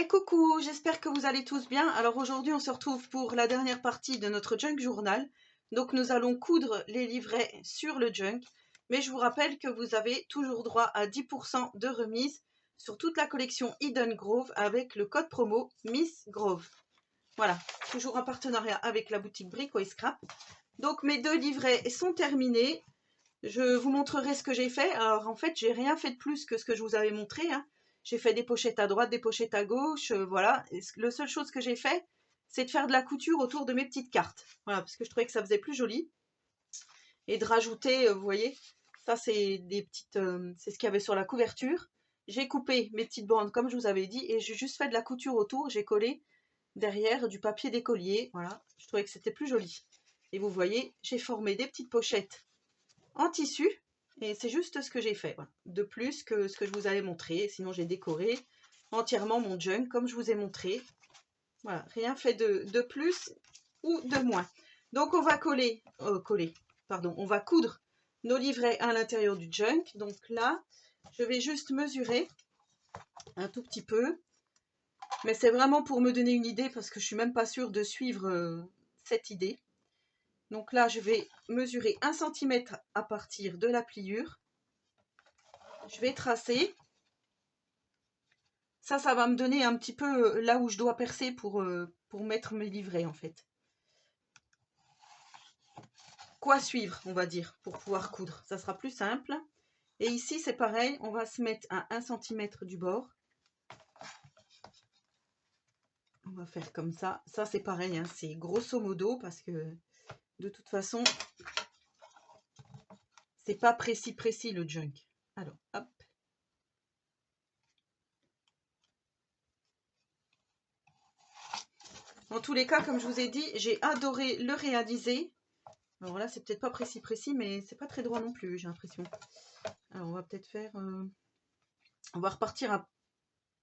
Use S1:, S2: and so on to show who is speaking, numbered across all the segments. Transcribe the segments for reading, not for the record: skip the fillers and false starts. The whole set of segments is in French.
S1: Et coucou, j'espère que vous allez tous bien. Alors aujourd'hui, on se retrouve pour la dernière partie de notre junk journal. Donc nous allons coudre les livrets sur le junk. Mais je vous rappelle que vous avez toujours droit à 10% de remise sur toute la collection Eden Grove avec le code promo Miss Grove. Voilà, toujours en partenariat avec la boutique Brico et Scrap. Donc mes deux livrets sont terminés. Je vous montrerai ce que j'ai fait. Alors en fait, j'ai rien fait de plus que ce que je vous avais montré, hein. J'ai fait des pochettes à droite, des pochettes à gauche, voilà. Et la seule chose que j'ai fait, c'est de faire de la couture autour de mes petites cartes. Voilà, parce que je trouvais que ça faisait plus joli. Et de rajouter, vous voyez, ça c'est des petites, c'est ce qu'il y avait sur la couverture. J'ai coupé mes petites bandes comme je vous avais dit et j'ai juste fait de la couture autour. J'ai collé derrière du papier d'écolier. Voilà, je trouvais que c'était plus joli. Et vous voyez, j'ai formé des petites pochettes en tissu. Et c'est juste ce que j'ai fait, voilà. De plus que ce que je vous avais montré. Sinon, j'ai décoré entièrement mon junk comme je vous ai montré. Voilà, rien fait de plus ou de moins. Donc, on va on va coudre nos livrets à l'intérieur du junk. Donc là, je vais juste mesurer un tout petit peu. Mais c'est vraiment pour me donner une idée parce que je suis même pas sûre de suivre cette idée. Donc là, je vais mesurer 1 cm à partir de la pliure. Je vais tracer. Ça va me donner un petit peu là où je dois percer pour mettre mes livrets en fait. Quoi suivre, on va dire, pour pouvoir coudre. Ça sera plus simple. Et ici, c'est pareil, on va se mettre à 1 cm du bord. On va faire comme ça. Ça, c'est pareil, hein, c'est grosso modo parce que de toute façon, c'est pas précis le junk. Alors, hop. En tous les cas, comme je vous ai dit, j'ai adoré le réaliser. Alors là, c'est peut-être pas précis, mais c'est pas très droit non plus, j'ai l'impression. Alors, on va peut-être faire... on va repartir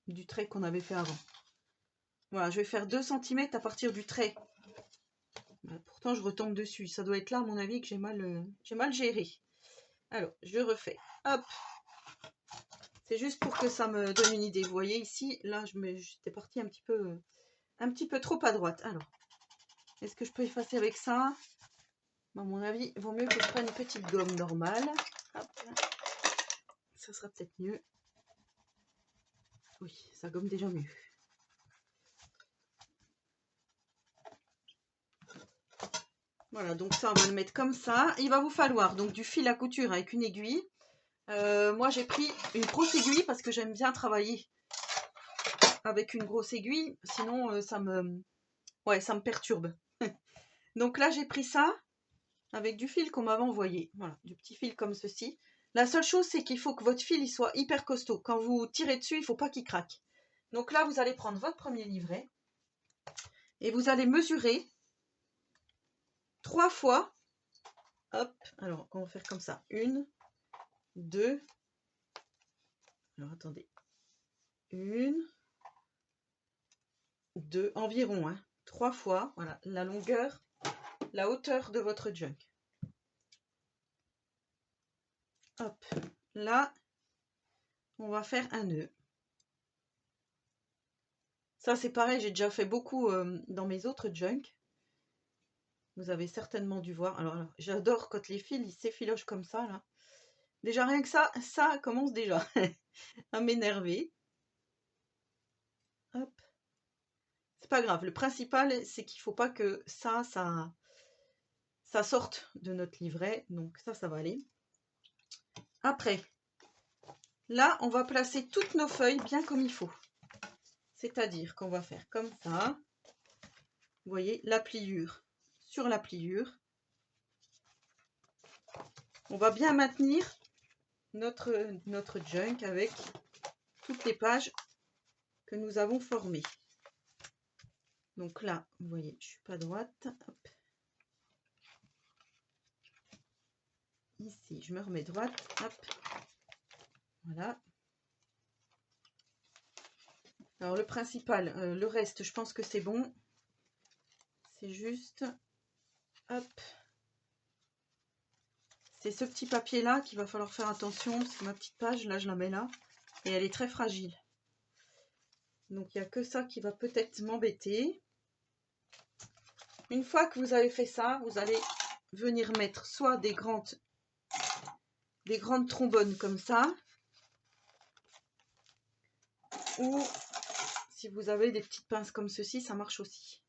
S1: du trait qu'on avait fait avant. Voilà, je vais faire 2 cm à partir du trait. Pourtant, je retombe dessus. Ça doit être là, à mon avis, que j'ai mal géré. Alors, je refais. Hop. C'est juste pour que ça me donne une idée. Vous voyez ici, là, j'étais partie un petit peu trop à droite. Alors, est-ce que je peux effacer avec ça? À mon avis, il vaut mieux que je prenne une petite gomme normale. Hop. Ça sera peut-être mieux. Oui, ça gomme déjà mieux. Voilà, donc ça, on va le mettre comme ça. Il va vous falloir donc du fil à couture avec une aiguille. Moi, j'ai pris une grosse aiguille parce que j'aime bien travailler avec une grosse aiguille. Sinon, ça me perturbe. Donc là, j'ai pris ça avec du fil qu'on m'avait envoyé. Voilà, du petit fil comme ceci. La seule chose, c'est qu'il faut que votre fil il soit hyper costaud. Quand vous tirez dessus, il ne faut pas qu'il craque. Donc là, vous allez prendre votre premier livret et vous allez mesurer 3 fois. Hop, alors on va faire comme ça. 1, 2. Alors attendez. 1, 2, environ, hein. 3 fois, voilà, la longueur, la hauteur de votre junk. Hop, là, on va faire un nœud. Ça, c'est pareil, j'ai déjà fait beaucoup dans mes autres junk. Vous avez certainement dû voir. Alors j'adore quand les fils, ils s'effilochent comme ça, là. Déjà, rien que ça commence déjà à m'énerver. Hop. C'est pas grave. Le principal, c'est qu'il ne faut pas que ça sorte de notre livret. Donc ça va aller. Après, là, on va placer toutes nos feuilles bien comme il faut. C'est-à-dire qu'on va faire comme ça. Vous voyez, la pliure sur la pliure. On va bien maintenir notre junk avec toutes les pages que nous avons formées. Donc là, vous voyez, je suis pas droite. Hop. Ici, je me remets droite. Hop. Voilà. Alors le principal, le reste, je pense que c'est bon. C'est juste, hop. C'est ce petit papier là qu'il va falloir faire attention parce que ma petite page, là, je la mets là et elle est très fragile. Donc il n'y a que ça qui va peut-être m'embêter. Une fois que vous avez fait ça, vous allez venir mettre soit des grandes trombones comme ça, ou si vous avez des petites pinces comme ceci, ça marche aussi.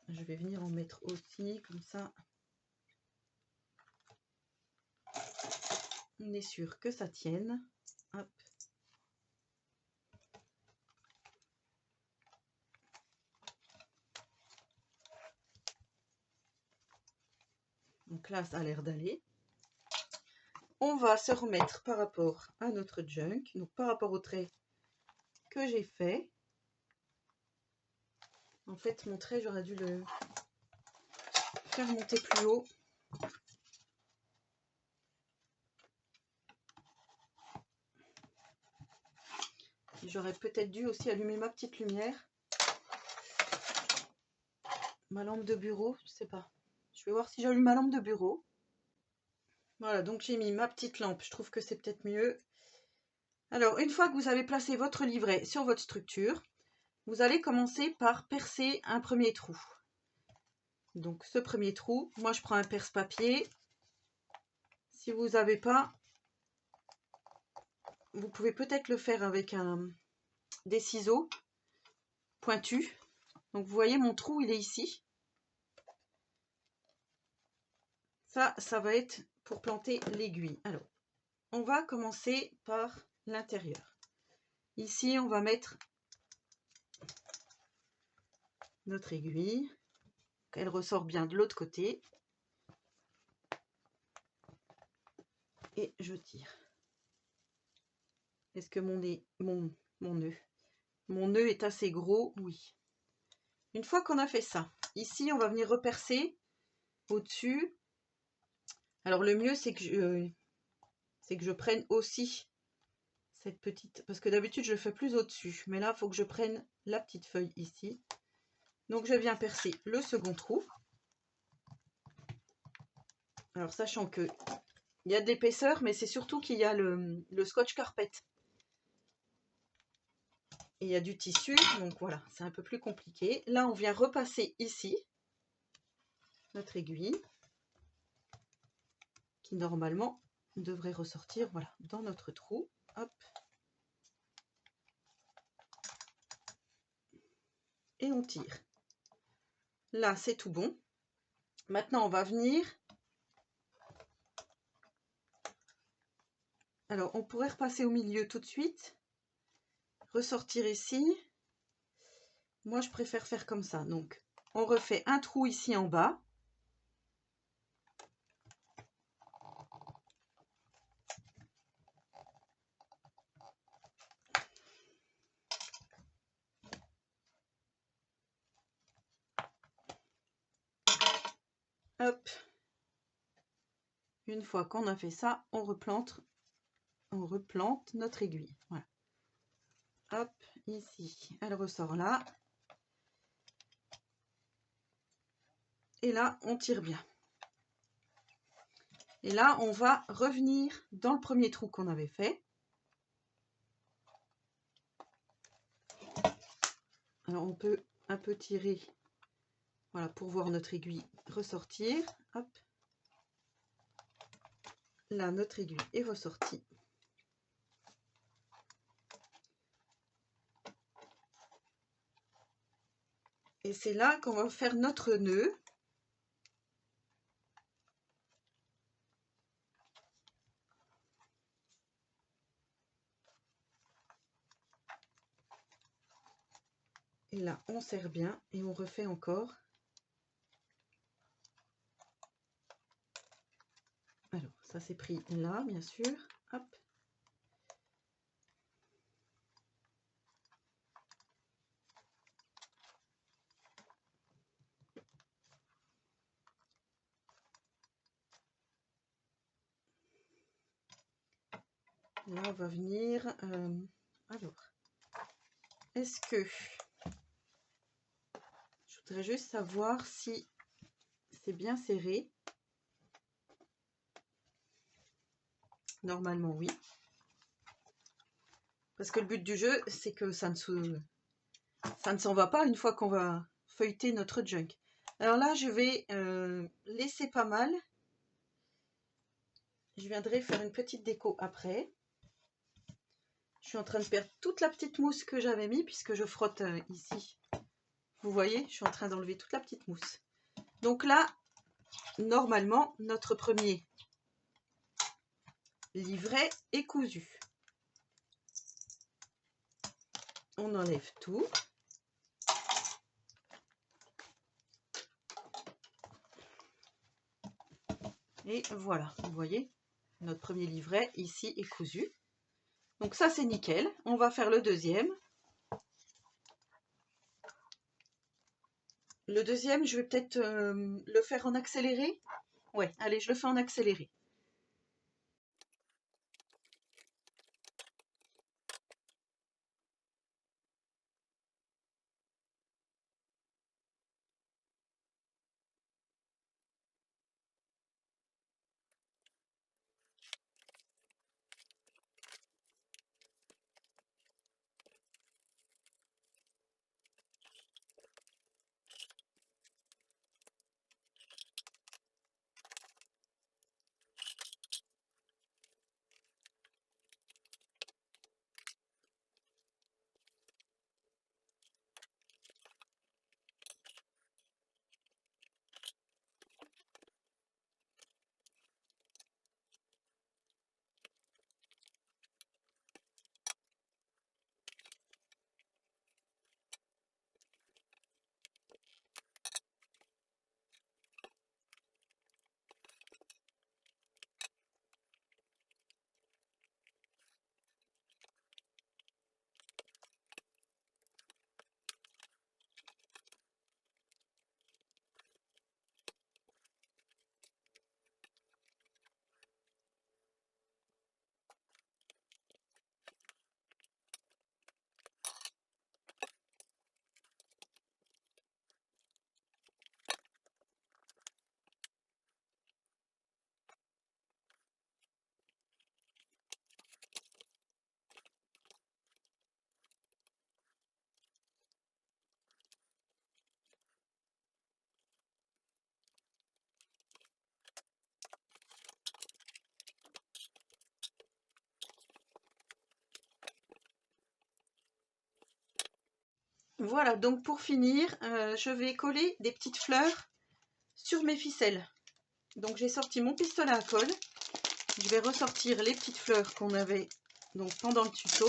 S1: Je vais venir en mettre aussi, comme ça. On est sûr que ça tienne. Hop. Donc là, ça a l'air d'aller. On va se remettre par rapport à notre junk, donc par rapport au trait que j'ai fait. En fait, mon trait, j'aurais dû le faire monter plus haut. J'aurais peut-être dû aussi allumer ma petite lumière. Ma lampe de bureau, je sais pas. Je vais voir si j'allume ma lampe de bureau. Voilà, donc j'ai mis ma petite lampe. Je trouve que c'est peut-être mieux. Alors, une fois que vous avez placé votre livret sur votre structure, vous allez commencer par percer un premier trou. Donc, ce premier trou, moi je prends un perce-papier. Si vous n'avez pas, vous pouvez peut-être le faire avec des ciseaux pointus. Donc, vous voyez, mon trou, il est ici. Ça va être pour planter l'aiguille. Alors, on va commencer par l'intérieur. Ici, on va mettre notre aiguille. Elle ressort bien de l'autre côté. Et je tire. Est-ce que mon nœud est assez gros? Oui. Une fois qu'on a fait ça, ici, on va venir repercer au-dessus. Alors, le mieux, c'est que je prenne aussi cette petite... Parce que d'habitude, je le fais plus au-dessus. Mais là, il faut que je prenne la petite feuille ici. Donc, je viens percer le second trou. Alors, sachant que il y a de l'épaisseur, mais c'est surtout qu'il y a le scotch carpet. Et il y a du tissu, donc voilà, c'est un peu plus compliqué. Là, on vient repasser ici notre aiguille, qui normalement devrait ressortir, voilà, dans notre trou. Hop. Et on tire. Là, c'est tout bon. Maintenant, on va venir... Alors, on pourrait repasser au milieu tout de suite. Ressortir ici. Moi, je préfère faire comme ça. Donc, on refait un trou ici en bas. Hop. Une fois qu'on a fait ça, on replante notre aiguille. Voilà. Hop, ici, elle ressort là. Et là, on tire bien. Et là, on va revenir dans le premier trou qu'on avait fait. Alors, on peut un peu tirer, voilà, pour voir notre aiguille ressortir. Hop. Là, notre aiguille est ressortie. Et c'est là qu'on va faire notre nœud. Et là, on serre bien et on refait encore. Alors, ça s'est pris là, bien sûr. Hop. Là, on va venir... alors, est-ce que... Je voudrais juste savoir si c'est bien serré. Normalement, oui. Parce que le but du jeu, c'est que ça ne s'en va pas une fois qu'on va feuilleter notre junk. Alors là, je vais laisser pas mal. Je viendrai faire une petite déco après. Je suis en train de perdre toute la petite mousse que j'avais mis puisque je frotte ici. Vous voyez, je suis en train d'enlever toute la petite mousse. Donc là, normalement, notre premier livret est cousu. On enlève tout. Et voilà, vous voyez, notre premier livret ici est cousu. Donc ça, c'est nickel. On va faire le deuxième. Le deuxième, je vais peut-être le faire en accéléré. Ouais, allez, je le fais en accéléré. Voilà, donc pour finir, je vais coller des petites fleurs sur mes ficelles. Donc j'ai sorti mon pistolet à colle. Je vais ressortir les petites fleurs qu'on avait donc pendant le tuto.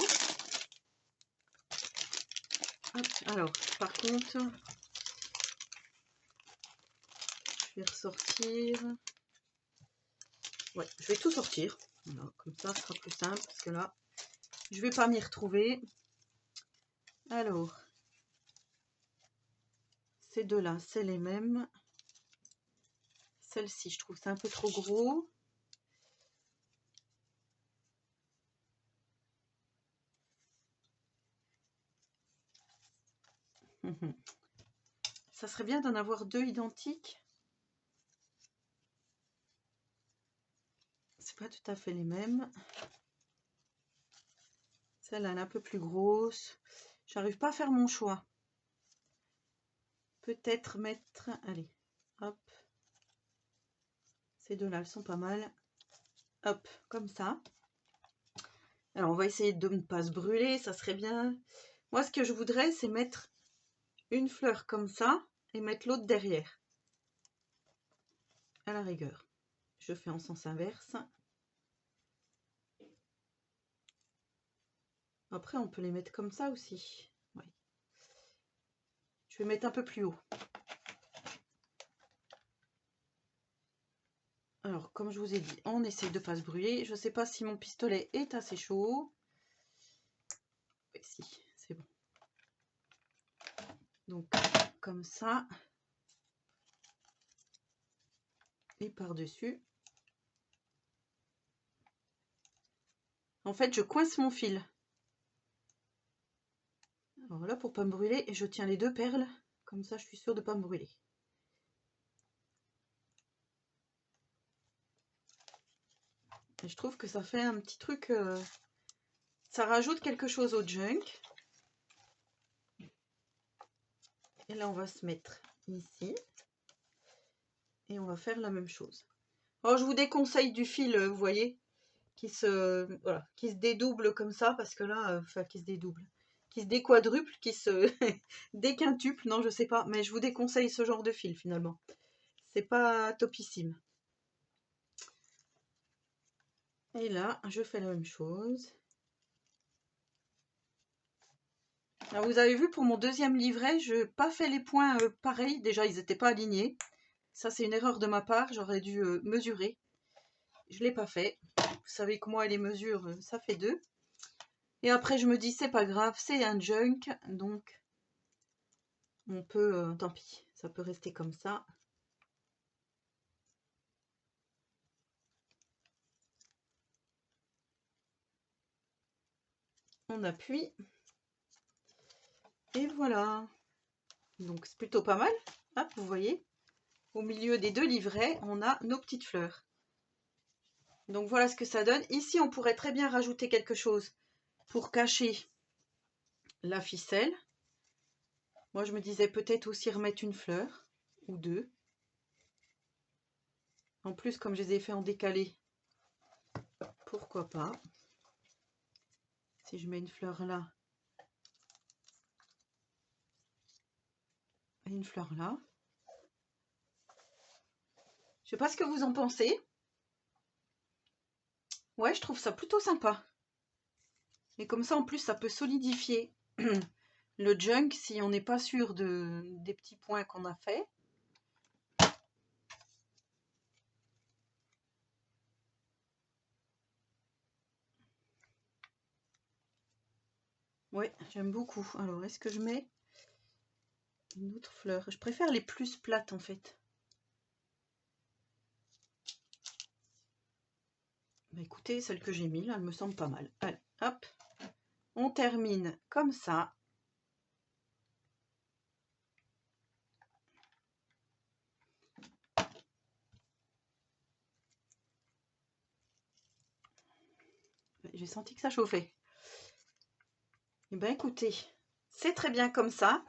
S1: Hop, alors, par contre, je vais ressortir. Ouais, je vais tout sortir. Voilà, comme ça, ce sera plus simple parce que là, je vais pas m'y retrouver. Alors, ces deux-là, c'est les mêmes. Celle-ci, je trouve c'est un peu trop gros. Ça serait bien d'en avoir deux identiques. C'est pas tout à fait les mêmes. Celle-là, elle est un peu plus grosse. J'arrive pas à faire mon choix. Peut-être mettre... Allez, hop. Ces deux-là, elles sont pas mal. Hop, comme ça. Alors, on va essayer de ne pas se brûler, ça serait bien. Moi, ce que je voudrais, c'est mettre une fleur comme ça et mettre l'autre derrière. À la rigueur. Je fais en sens inverse. Après, on peut les mettre comme ça aussi. Ouais. Je vais mettre un peu plus haut. Alors, comme je vous ai dit, on essaie de ne pas se brûler. Je ne sais pas si mon pistolet est assez chaud. Oui, si, c'est bon. Donc, comme ça. Et par-dessus. En fait, je coince mon fil. Alors là, pour ne pas me brûler, et je tiens les deux perles. Comme ça, je suis sûre de ne pas me brûler. Et je trouve que ça fait un petit truc ça rajoute quelque chose au junk. Et là, on va se mettre ici. Et on va faire la même chose. Alors, je vous déconseille du fil, vous voyez, qui se dédouble comme ça, parce que là, enfin, qui se dédouble, qui se déquadruple, qui se déquintuple, non, je sais pas, mais je vous déconseille ce genre de fil, finalement. C'est pas topissime. Et là, je fais la même chose. Alors, vous avez vu, pour mon deuxième livret, je n'ai pas fait les points pareils. Déjà, ils n'étaient pas alignés. Ça, c'est une erreur de ma part. J'aurais dû mesurer. Je ne l'ai pas fait. Vous savez que moi, les mesures, ça fait 2. Et après, je me dis, c'est pas grave, c'est un junk. Donc, on peut, tant pis, ça peut rester comme ça. On appuie. Et voilà. Donc, c'est plutôt pas mal. Hop, vous voyez. Au milieu des 2 livrets, on a nos petites fleurs. Donc voilà ce que ça donne. Ici, on pourrait très bien rajouter quelque chose pour cacher la ficelle. Moi, je me disais peut-être aussi remettre une fleur ou 2. En plus, comme je les ai fait en décalé, pourquoi pas. Si je mets une fleur là et une fleur là. Je sais pas ce que vous en pensez. Ouais, je trouve ça plutôt sympa. Et comme ça, en plus, ça peut solidifier le junk si on n'est pas sûr des petits points qu'on a fait. Ouais, j'aime beaucoup. Alors, est-ce que je mets une autre fleur? Je préfère les plus plates, en fait. Bah, écoutez, celle que j'ai mis, là, elle me semble pas mal. Allez, hop. On termine comme ça. J'ai senti que ça chauffait. Et bien écoutez, c'est très bien comme ça.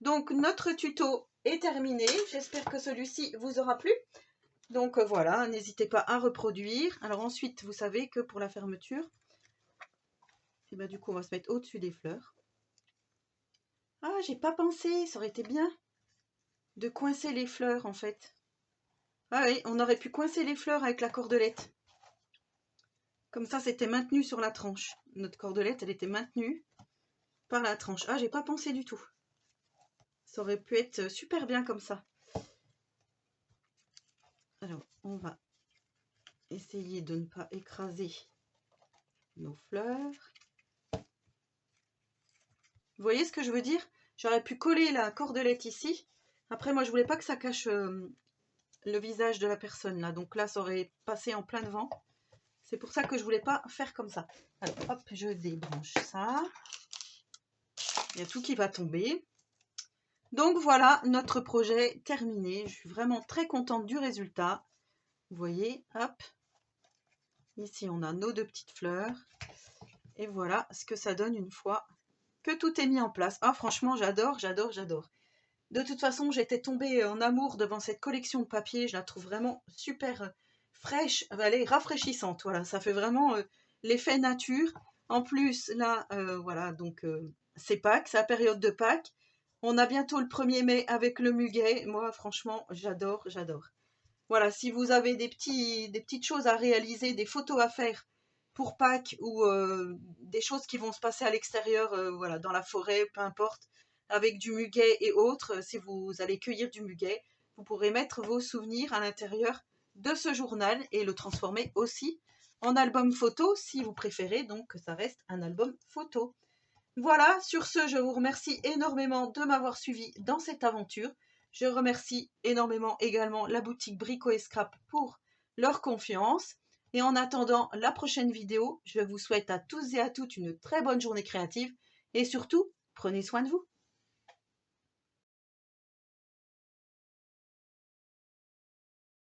S1: Donc notre tuto est terminé. J'espère que celui-ci vous aura plu. Donc voilà, n'hésitez pas à reproduire. Alors ensuite, vous savez que pour la fermeture, et ben, du coup on va se mettre au-dessus des fleurs. Ah, j'ai pas pensé, ça aurait été bien de coincer les fleurs en fait. Ah oui, on aurait pu coincer les fleurs avec la cordelette. Comme ça, c'était maintenu sur la tranche. Notre cordelette, elle était maintenue par la tranche. Ah, j'ai pas pensé du tout. Ça aurait pu être super bien comme ça. Alors, on va essayer de ne pas écraser nos fleurs. Vous voyez ce que je veux dire? J'aurais pu coller la cordelette ici. Après, moi, je voulais pas que ça cache le visage de la personne là. Donc là, ça aurait passé en plein devant. C'est pour ça que je voulais pas faire comme ça. Alors, hop, je débranche ça. Il y a tout qui va tomber. Donc voilà, notre projet terminé. Je suis vraiment très contente du résultat. Vous voyez, hop. Ici, on a nos 2 petites fleurs. Et voilà ce que ça donne une fois que tout est mis en place. Ah, franchement, j'adore, j'adore, j'adore. De toute façon, j'étais tombée en amour devant cette collection de papier. Je la trouve vraiment super fraîche, elle est rafraîchissante. Voilà, ça fait vraiment l'effet nature. En plus, là, voilà, donc c'est Pâques, c'est la période de Pâques. On a bientôt le 1er mai avec le muguet. Moi, franchement, j'adore, j'adore. Voilà, si vous avez des petites choses à réaliser, des photos à faire pour Pâques ou des choses qui vont se passer à l'extérieur, voilà, dans la forêt, peu importe, avec du muguet et autres, si vous allez cueillir du muguet, vous pourrez mettre vos souvenirs à l'intérieur de ce journal et le transformer aussi en album photo si vous préférez, donc que ça reste un album photo. Voilà, sur ce, je vous remercie énormément de m'avoir suivi dans cette aventure. Je remercie énormément également la boutique Brico et Scrap pour leur confiance. Et en attendant la prochaine vidéo, je vous souhaite à tous et à toutes une très bonne journée créative et surtout, prenez soin de vous.